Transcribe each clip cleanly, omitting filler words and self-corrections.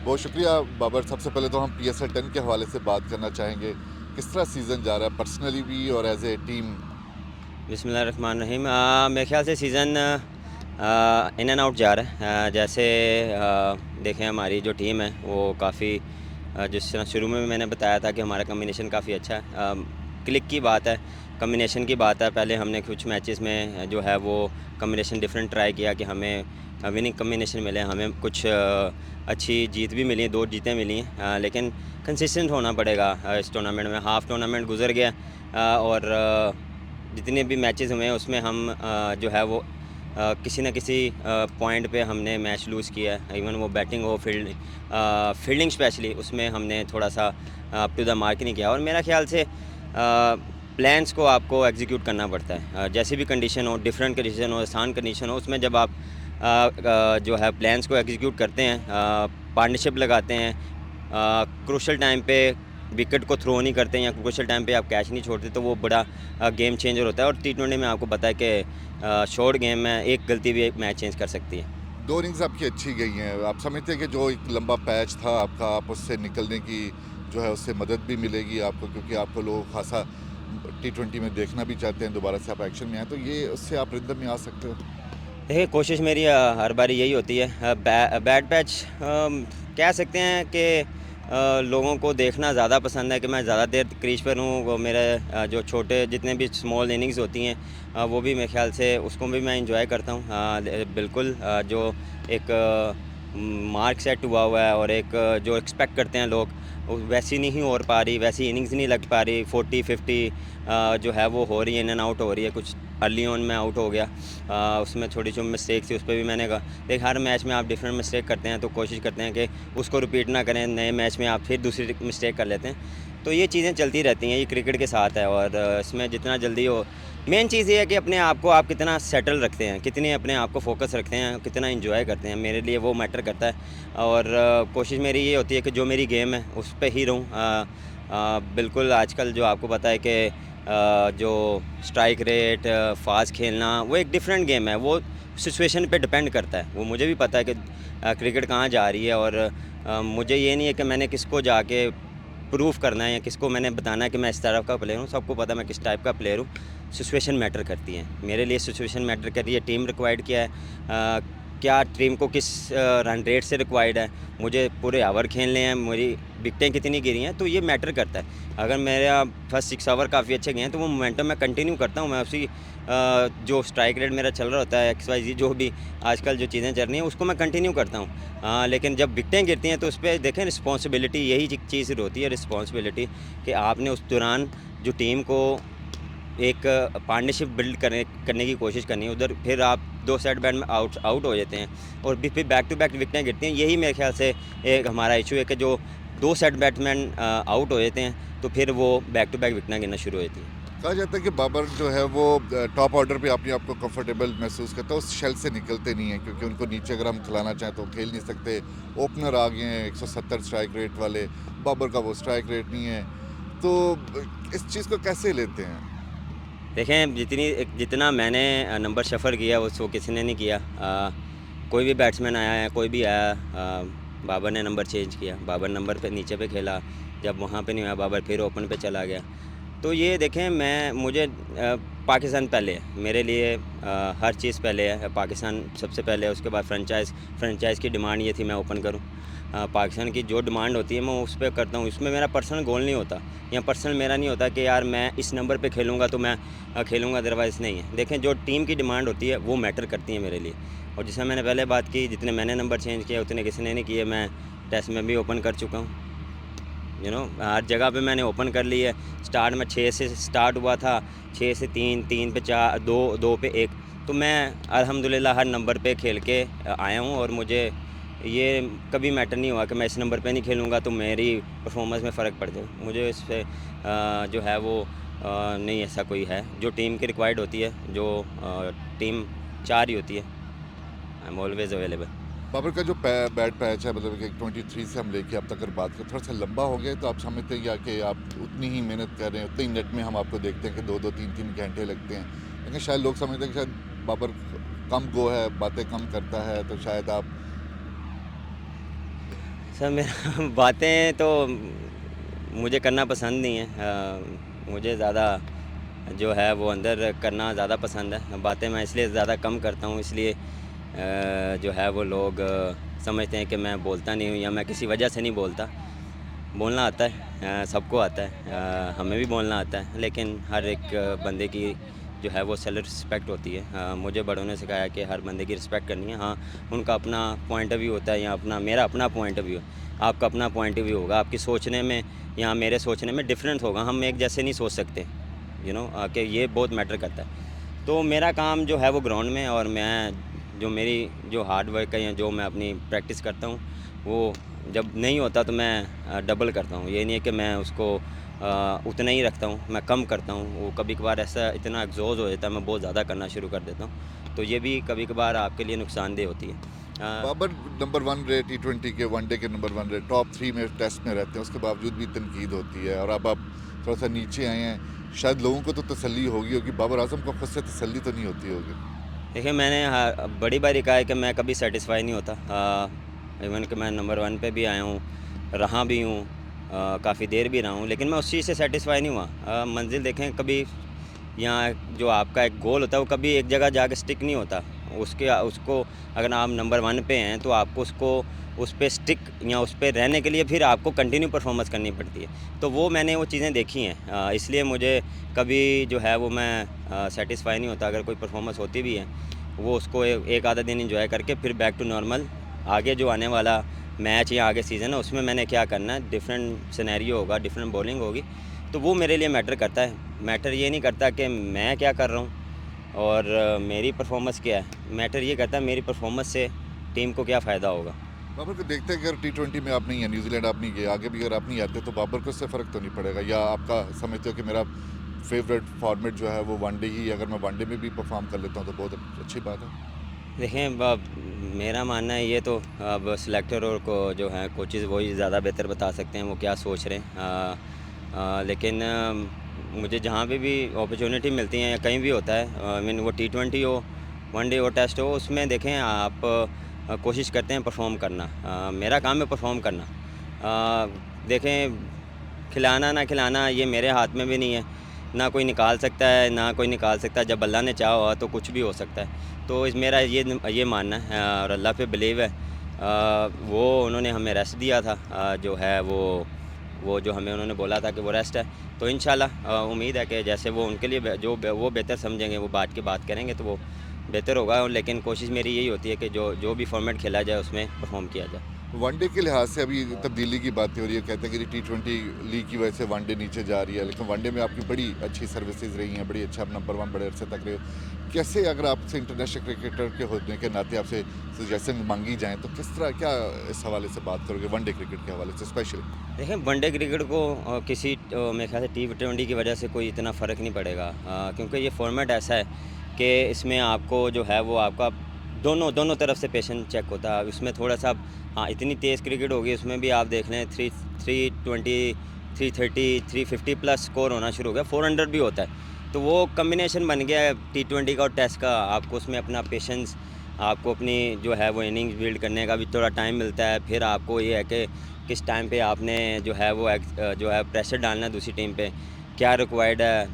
बहुत शुक्रिया बाबर। सबसे पहले तो हम PSL 10 के हवाले से बात करना चाहेंगे। किस तरह सीज़न जा रहा है पर्सनली भी और एज ए टीम? बिस्मिल्लाहिर्रहमानिर्रहीम। मेरे ख्याल से सीज़न इन एंड आउट जा रहा है। जैसे देखें, हमारी जो टीम है वो काफ़ी जिस तरह शुरू में भी मैंने बताया था कि हमारा कम्बिनेशन काफ़ी अच्छा है। क्लिक की बात है, कम्बिनेशन की बात है। पहले हमने कुछ मैचेस में जो है वो कम्बिनेशन डिफरेंट ट्राई किया कि हमें विनिंग कम्बिनेशन मिले। हमें कुछ अच्छी जीत भी मिली, 2 जीतें मिली हैं। लेकिन कंसिस्टेंट होना पड़ेगा। इस टूर्नामेंट में हाफ़ टूर्नामेंट गुजर गया और जितने भी मैचेस हुए हैं उसमें हम जो है वो किसी न किसी पॉइंट पे हमने मैच लूज़ किया है। इवन वो बैटिंग हो, फील्डिंग स्पेशली, उसमें हमने थोड़ा सा अप टू द मार्क नहीं किया। और मेरा ख्याल से प्लान्स को आपको एग्जीक्यूट करना पड़ता है। जैसी भी कंडीशन हो, डिफरेंट कंडीशन हो, आसान कंडीशन हो, उसमें जब आप जो है प्लान्स को एग्जीक्यूट करते हैं, पार्टनरशिप लगाते हैं, क्रूशल टाइम पे विकेट को थ्रो नहीं करते हैं या क्रूशल टाइम पे आप कैच नहीं छोड़ते, तो वो बड़ा गेम चेंजर होता है। और T20 में आपको पता है कि शॉर्ट गेम में एक गलती भी एक मैच चेंज कर सकती है। 2 इनिंग्स आपकी अच्छी गई हैं। आप समझते हैं कि जो एक लंबा पैच था आपका, आप उससे निकलने की जो है उससे मदद भी मिलेगी आपको, क्योंकि आपको लोग खासा T20 में देखना भी चाहते हैं, दोबारा से आप एक्शन में आए, तो ये उससे आप रिदम में आ सकते हो? देखिए, कोशिश मेरी हर बारी यही होती है। बैड पैच कह सकते हैं कि लोगों को देखना ज़्यादा पसंद है कि मैं ज़्यादा देर क्रीज पर हूँ। वो मेरे जो छोटे जितने भी स्मॉल इनिंग्स होती हैं, वो भी मेरे ख्याल से उसको भी मैं इंजॉय करता हूँ। बिल्कुल, जो एक मार्क सेट हुआ है और एक जो एक्सपेक्ट करते हैं लोग, वैसी नहीं हो पा रही, वैसी इनिंग्स नहीं लग पा रही। 40-50 जो है वो हो रही है, इन एंड आउट हो रही है। कुछ अर्ली ऑन में आउट हो गया, उसमें थोड़ी जो मिस्टेक थी उस पर भी मैंने कहा। देख, हर मैच में आप डिफरेंट मिस्टेक करते हैं, तो कोशिश करते हैं कि उसको रिपीट ना करें। नए मैच में आप फिर दूसरी मिस्टेक कर लेते हैं। तो ये चीज़ें चलती रहती हैं, ये क्रिकेट के साथ है। और इसमें जितना जल्दी हो, मेन चीज़ ये है कि अपने आप को आप कितना सेटल रखते हैं, कितने अपने आप को फोकस रखते हैं, कितना इंजॉय करते हैं। मेरे लिए वो मैटर करता है। और कोशिश मेरी ये होती है कि जो मेरी गेम है उस पे ही रहूँ। बिल्कुल, आजकल जो आपको पता है कि जो स्ट्राइक रेट, फास्ट खेलना, वो एक डिफरेंट गेम है। वो सिचुएशन पे डिपेंड करता है। वो मुझे भी पता है कि क्रिकेट कहाँ जा रही है। और मुझे ये नहीं है कि मैंने किसको जाके प्रूव करना है या किसको मैंने बताना है कि मैं इस तरह का प्लेयर हूँ। सबको पता है मैं किस टाइप का प्लेयर हूँ। सिचुएशन मैटर करती है। मेरे लिए सिचुएशन मैटर कर रही है, टीम रिक्वायर्ड क्या है, क्या टीम को किस रन रेट से रिक्वायर्ड है, मुझे पूरे ओवर खेलने हैं, मेरी विकटें कितनी गिरी हैं, तो ये मैटर करता है। अगर मेरा फर्स्ट 6 ओवर काफ़ी अच्छे गए हैं तो वो मोमेंटम मैं कंटिन्यू करता हूँ। मैं उसी जो स्ट्राइक रेट मेरा चल रहा होता है, XYZ जो भी आजकल जो चीज़ें चल रही हैं, उसको मैं कंटिन्यू करता हूँ। लेकिन जब विकटें गिरती हैं तो उस पर देखें, रिस्पॉन्सिबिलिटी यही चीज़ होती है, रिस्पॉन्सिबिलिटी, कि आपने उस दौरान जो टीम को एक पार्टनरशिप बिल्ड करने की कोशिश करनी है। उधर फिर आप 2 सेट बैट में आउट आउट हो जाते हैं और फिर बैक टू बैक विकेटें गिरती हैं। यही मेरे ख्याल से एक हमारा इशू है कि जो 2 सेट बैट्समैन आउट हो जाते हैं तो फिर वो बैक टू बैक विकेटें गिरना शुरू हो जाती हैं। कहा जाता है कि बाबर जो है वो टॉप ऑर्डर पे अपने आप को कंफर्टेबल महसूस करता है, उस शेल से निकलते नहीं है, क्योंकि उनको नीचे अगर हम खिलाना चाहें तो खेल नहीं सकते। ओपनर आ गए हैं 170 स्ट्राइक रेट वाले, बाबर का वो स्ट्राइक रेट नहीं है, तो इस चीज़ को कैसे लेते हैं? देखें, जितना मैंने नंबर शफ़र किया वो किसी ने नहीं किया। कोई भी बैट्समैन आया है, कोई भी आया, बाबर ने नंबर चेंज किया। बाबर नंबर पे नीचे पे खेला, जब वहाँ पे नहीं हुआ बाबर फिर ओपन पे चला गया। तो ये देखें, मुझे पाकिस्तान पहले है मेरे लिए। हर चीज़ पहले है, पाकिस्तान सबसे पहले है। उसके बाद फ्रेंचाइज़ की डिमांड ये थी मैं ओपन करूँ। पाकिस्तान की जो डिमांड होती है मैं उस पे करता हूँ। इसमें मेरा पर्सनल गोल नहीं होता, या पर्सनल मेरा नहीं होता कि यार मैं इस नंबर पे खेलूँगा तो मैं खेलूँगा, अदरवाइज़ नहीं है। देखें, जो टीम की डिमांड होती है वो मैटर करती है मेरे लिए। और जैसा मैंने पहले बात की, जितने मैंने नंबर चेंज किए उतने किसी ने नहीं किए। मैं टेस्ट में भी ओपन कर चुका हूँ। हर जगह पे मैंने ओपन कर ली है। स्टार्ट में 6 से स्टार्ट हुआ था, 6 से 3, 3 पे 4, 2, 2 पे 1। तो मैं अल्हम्दुलिल्लाह हर नंबर पे खेल के आया हूँ। और मुझे ये कभी मैटर नहीं हुआ कि मैं इस नंबर पे नहीं खेलूँगा तो मेरी परफॉर्मेंस में फ़र्क पड़ जाए। मुझे इस पे जो है वो नहीं, ऐसा कोई है जो टीम की रिक्वायर्ड होती है, जो टीम चाह रही होती है। I am always available. Babar का जो बैट पैच है, मतलब कि 23 से हम लेके अब तक अगर बात करें, थोड़ा सा लंबा हो गया, तो आप समझते हैं या कि आप उतनी ही मेहनत कर रहे हैं, उतने ही नेट में हम आपको देखते हैं कि 2-2, 3-3 घंटे लगते हैं, लेकिन शायद लोग समझते हैं कि शायद बाबर कम गो है, बातें कम करता है, तो शायद आप सर मेरा बातें तो मुझे करना पसंद नहीं है। मुझे ज़्यादा जो है वो अंदर करना ज़्यादा पसंद है। बातें मैं इसलिए ज़्यादा कम करता हूँ, इसलिए जो है वो लोग समझते हैं कि मैं बोलता नहीं हूँ या मैं किसी वजह से नहीं बोलता। बोलना आता है, सबको आता है, हमें भी बोलना आता है, लेकिन हर एक बंदे की जो है वो सेल्फ रिस्पेक्ट होती है। मुझे बड़ों ने सिखाया कि हर बंदे की रिस्पेक्ट करनी है। हाँ, उनका अपना पॉइंट ऑफ व्यू होता है या मेरा अपना पॉइंट ऑफ व्यू, आपका अपना पॉइंट ऑफ व्यू होगा। आपकी सोचने में या मेरे सोचने में डिफरेंट होगा, हम एक जैसे नहीं सोच सकते, कि ये बहुत मैटर करता है। तो मेरा काम जो है वो ग्राउंड में, और मैं जो मेरी जो हार्ड वर्क है या जो मैं अपनी प्रैक्टिस करता हूँ, वो जब नहीं होता तो मैं डबल करता हूँ। ये नहीं है कि मैं उसको उतना ही रखता हूँ, मैं कम करता हूँ। वो कभी कभार ऐसा इतना एग्जॉस्ट हो जाता है, मैं बहुत ज़्यादा करना शुरू कर देता हूँ, तो ये भी कभी कभार आपके लिए नुकसानदेह होती है। बाबर नंबर 1 रहे T20 के, वनडे के नंबर 1 रहे, टॉप 3 में टेस्ट में रहते हैं, उसके बावजूद भी तनकीद होती है, और अब आप थोड़ा सा नीचे आए हैं। शायद लोगों को तो तसल्ली होगी बाबर आजम को खुद से तसल्ली तो नहीं होती होगी। देखिए, मैंने बड़ी बारी कहा है कि मैं कभी सेटिस्फाई नहीं होता। इवन कि मैं नंबर 1 पे भी आया हूँ, रहा भी हूँ, काफ़ी देर भी रहा हूँ, लेकिन मैं उस चीज़ से सेटिस्फाई नहीं हुआ। मंजिल देखें, कभी यहाँ जो आपका एक गोल होता है वो कभी एक जगह जाके स्टिक नहीं होता। उसको अगर आप नंबर 1 पे हैं तो आपको उसको उस पे स्टिक या उस पे रहने के लिए फिर आपको कंटिन्यू परफॉर्मेंस करनी पड़ती है। तो वो मैंने वो चीज़ें देखी हैं, इसलिए मुझे कभी जो है वो मैं सेटिस्फाई नहीं होता। अगर कोई परफॉर्मेंस होती भी है, वो उसको एक आधा दिन एंजॉय करके फिर बैक टू नॉर्मल, आगे जो आने वाला मैच या आगे सीज़न है उसमें मैंने क्या करना है, डिफरेंट सिनेरियो होगा, डिफरेंट बॉलिंग होगी, तो वो मेरे लिए मैटर करता है। मैटर ये नहीं करता कि मैं क्या कर रहा हूँ और मेरी परफॉर्मेंस क्या है। मैटर ये करता है मेरी परफॉर्मेंस से टीम को क्या फ़ायदा होगा। बाबर को देखते हैं कि अगर T20 में आप नहीं है, न्यूजीलैंड आप नहीं गए, आगे भी अगर आप नहीं आते तो बाबर को इससे फ़र्क तो नहीं पड़ेगा, या आपका समझते हो कि मेरा फेवरेट फॉर्मेट जो है वो वनडे ही, अगर मैं वनडे में भी परफॉर्म कर लेता हूँ तो बहुत अच्छी बात है। देखें, मेरा मानना है, ये तो अब सिलेक्टर और को जो है कोचेज़ वही ज़्यादा बेहतर बता सकते हैं वो क्या सोच रहे हैं। लेकिन मुझे जहाँ पे भी अपॉर्चुनिटी मिलती है या कहीं भी होता है, आई मीन वो T20 हो, वनडे हो, टेस्ट हो, उसमें देखें आप कोशिश करते हैं परफॉर्म करना। मेरा काम है परफॉर्म करना। देखें, खिलाना ना खिलाना ये मेरे हाथ में भी नहीं है, ना कोई निकाल सकता है ना कोई निकाल सकता है। जब अल्लाह ने चाहा हुआ तो कुछ भी हो सकता है। तो इस मेरा ये मानना है, और अल्लाह पे बिलीव है। वो उन्होंने हमें रेस्ट दिया था, जो है वो जो हमें उन्होंने बोला था कि वो रेस्ट है, तो इंशाल्लाह उम्मीद है कि जैसे वो उनके लिए वो बेहतर समझेंगे, वो बात करेंगे तो वो बेहतर होगा। लेकिन कोशिश मेरी यही होती है कि जो भी फॉर्मेट खेला जाए उसमें परफॉर्म किया जाए। वनडे के लिहाज से अभी तब्दीली की बातें हो रही है, कहते हैं कि T20 लीग की वजह से वनडे नीचे जा रही है, लेकिन वनडे में आपकी बड़ी अच्छी सर्विसेज रही हैं, बड़ी अच्छा नंबर 1 बड़े अरसे तक रहे हो। कैसे, अगर आपसे इंटरनेशनल क्रिकेटर के होने के नाते आपसे सजेशन मांगी जाए तो किस तरह, क्या इस हवाले से बात करोगे वनडे क्रिकेट के हवाले से स्पेशली? देखें, वनडे क्रिकेट को किसी मेरे ख्याल से T20 की वजह से कोई इतना फ़र्क नहीं पड़ेगा, क्योंकि ये फॉर्मेट ऐसा है कि इसमें आपको जो है वो आपका दोनों तरफ से पेशेंस चेक होता है। उसमें थोड़ा सा, हाँ, इतनी तेज़ क्रिकेट होगी, उसमें भी आप देख लें 320, 330, 350 प्लस स्कोर होना शुरू हो गया, 400 भी होता है। तो वो कम्बिनेशन बन गया है T20 का और टेस्ट का। आपको उसमें अपना पेशेंस, आपको अपनी जो है वो इनिंग्स बिल्ड करने का भी थोड़ा टाइम मिलता है। फिर आपको ये है कि किस टाइम पे आपने जो है वो जो है प्रेशर डालना है दूसरी टीम पे, क्या रिक्वायर्ड है,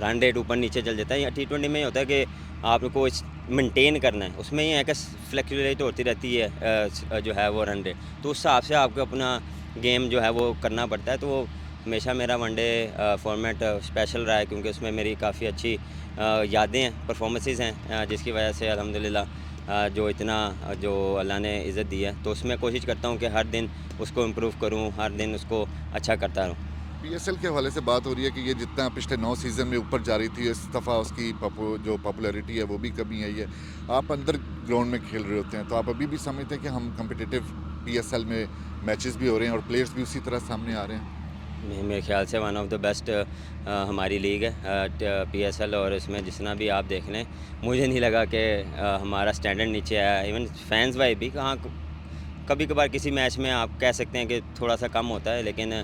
रन रेट ऊपर नीचे चल जाता है। या T20 में ये होता है कि आपको मेंटेन करना है, उसमें ये है कि फ्लैक्चुएट होती रहती है जो है वो रन रेट, तो उस हिसाब से आपको अपना गेम जो है वो करना पड़ता है। तो वो हमेशा मेरा वनडे फॉर्मेट स्पेशल रहा है, क्योंकि उसमें मेरी काफ़ी अच्छी यादें हैं, परफॉर्मेंसेस हैं, जिसकी वजह से अल्हम्दुलिल्लाह जो इतना जो अल्लाह ने इज़्ज़त दी है, तो उसमें कोशिश करता हूँ कि हर दिन उसको इम्प्रूव करूँ, हर दिन उसको अच्छा करता रहूँ। PSL के हवाले से बात हो रही है कि ये जितना पिछले 9 सीज़न में ऊपर जा रही थी, इस दफ़ा उसकी जो पॉपुलैरिटी है वो भी कमी आई है। आप अंदर ग्राउंड में खेल रहे होते हैं तो आप अभी भी समझते हैं कि हम कम्पिटिटिव PSL में मैचेस भी हो रहे हैं और प्लेयर्स भी उसी तरह सामने आ रहे हैं? मेरे ख्याल से वन ऑफ द बेस्ट हमारी लीग है PSL, और इसमें जितना भी आप देख लें, मुझे नहीं लगा कि हमारा स्टैंडर्ड नीचे आया। इवन फैंस वाइज भी, कहाँ कभी कभार किसी मैच में आप कह सकते हैं कि थोड़ा सा कम होता है, लेकिन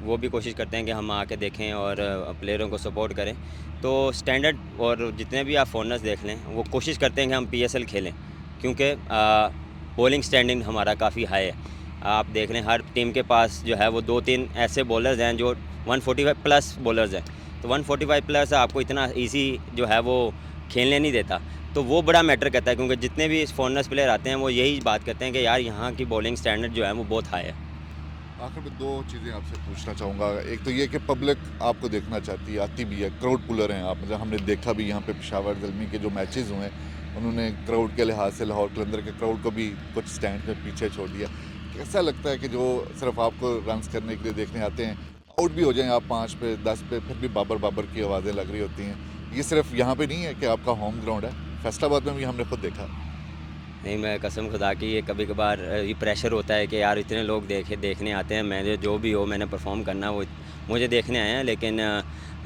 वो भी कोशिश करते हैं कि हम आके देखें और प्लेयरों को सपोर्ट करें। तो स्टैंडर्ड, और जितने भी आप फॉरनर्स देख लें, वो कोशिश करते हैं कि हम PSL खेलें, क्योंकि बॉलिंग स्टैंडिंग हमारा काफ़ी हाई है। आप देख लें हर टीम के पास जो है वो 2-3 ऐसे बॉलर्स हैं जो 145 प्लस बॉलर्स हैं। तो 145 प्लस आपको इतना ईज़ी जो है वो खेलने नहीं देता। तो वो बड़ा मैटर करता है क्योंकि जितने भी फॉरेनर्स प्लेयर आते हैं वो यही बात करते हैं कि यार यहाँ की बॉलिंग स्टैंडर्ड जो है वो बहुत हाई है। आखिर में दो चीज़ें आपसे पूछना चाहूँगा। एक तो ये कि पब्लिक आपको देखना चाहती है, आती भी है, क्राउड पुलर हैं आप। मतलब हमने देखा भी यहाँ पे पेशावर ज़ल्मी के जो मैचेस हुए हैं, उन्होंने क्राउड के लिहाज से लाहौर कलंदर के क्राउड को भी कुछ स्टैंड पे पीछे छोड़ दिया। कैसा लगता है कि जो सिर्फ आपको रन्स करने के लिए देखने आते हैं, आउट भी हो जाएं आप 5 पे 10 पे, फिर भी बाबर बाबर की आवाज़ें लग रही होती हैं। ये सिर्फ यहाँ पे नहीं है कि आपका होम ग्राउंड है, फैसलाबाद में भी हमने खुद देखा। नहीं, मैं कसम खुदा की ये कभी-कभार ये प्रेशर होता है कि यार इतने लोग देखने आते हैं, मैंने जो भी हो मैंने परफ़ॉर्म करना वो मुझे देखने आए हैं। लेकिन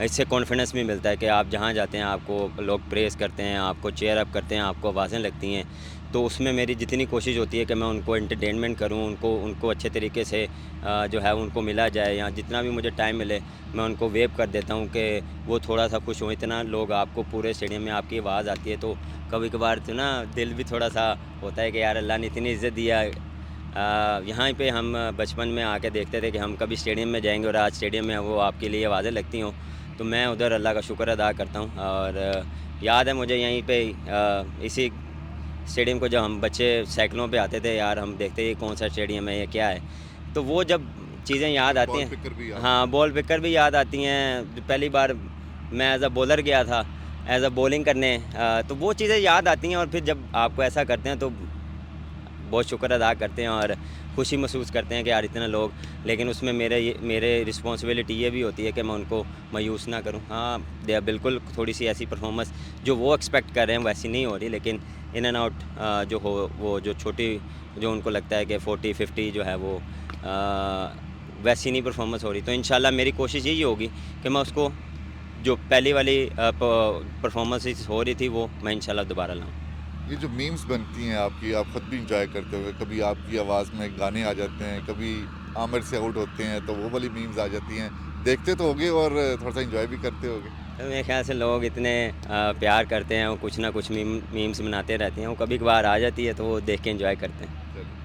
इससे कॉन्फिडेंस भी मिलता है कि आप जहाँ जाते हैं आपको लोग प्रेज़ करते हैं, आपको चीयर अप करते हैं, आपको आवाज़ें लगती हैं। तो उसमें मेरी जितनी कोशिश होती है कि मैं उनको एंटरटेनमेंट करूँ, उनको अच्छे तरीके से जो है उनको मिला जाए, या जितना भी मुझे टाइम मिले मैं उनको वेव कर देता हूँ कि वो थोड़ा-सा खुश हों। इतना लोग आपको पूरे स्टेडियम में आपकी आवाज़ आती है तो कभी-कभार तो ना दिल भी थोड़ा-सा होता है कि यार अल्लाह ने इतनी इज़्ज़त दिया। यहाँ पे हम बचपन में आके देखते थे कि हम कभी स्टेडियम में जाएँगे और आज स्टेडियम में वो आपके लिए आवाज़ें लगती हों, तो मैं उधर अल्लाह का शुक्र अदा करता हूँ। और याद है मुझे यहीं पे इसी स्टेडियम को जब हम बच्चे साइकिलों पे आते थे, यार हम देखते ये कौन सा स्टेडियम है, ये क्या है? तो वो जब चीज़ें याद आती बॉल हैं, पिकर भी याद हाँ, बॉल पिकर भी याद आती हैं। पहली बार मैं एज़ अ बॉलर गया था, एज़ अ बॉलिंग करने, तो वो चीज़ें याद आती हैं और फिर जब आपको ऐसा करते हैं तो बहुत शुक्र अदा करते हैं और खुशी महसूस करते हैं कि यार इतने लोग। लेकिन उसमें मेरे रिस्पॉन्सिबिलिटी ये भी होती है कि मैं उनको मायूस ना करूँ। हाँ, दे बिल्कुल थोड़ी-सी ऐसी परफ़ॉर्मेंस जो वो एक्सपेक्ट कर रहे हैं वैसी नहीं हो रही, लेकिन इन एंड आउट जो हो वो जो छोटी जो उनको लगता है कि 40-50 जो है वो वैसी नहीं परफ़ॉर्मेंस हो रही। तो इंशाल्लाह मेरी कोशिश यही होगी कि मैं उसको जो पहली वाली परफ़ॉर्मेंसेस हो रही थी वो मैं इंशाल्लाह दोबारा लाऊँ। ये जो मीम्स बनती हैं आपकी, आप खुद भी इंजॉय करते होंगे, कभी आपकी आवाज़ में गाने आ जाते हैं, कभी आमिर से आउट होते हैं तो वो वाली मीम्स आ जाती हैं, देखते तो होगे और थोड़ा सा इंजॉय भी करते होगे। तो मेरे ख़्याल से लोग इतने प्यार करते हैं, वो कुछ ना कुछ मीम्स बनाते रहते हैं, वो कभी-कभार आ जाती है तो वो देख के एन्जॉय करते हैं। चलिए।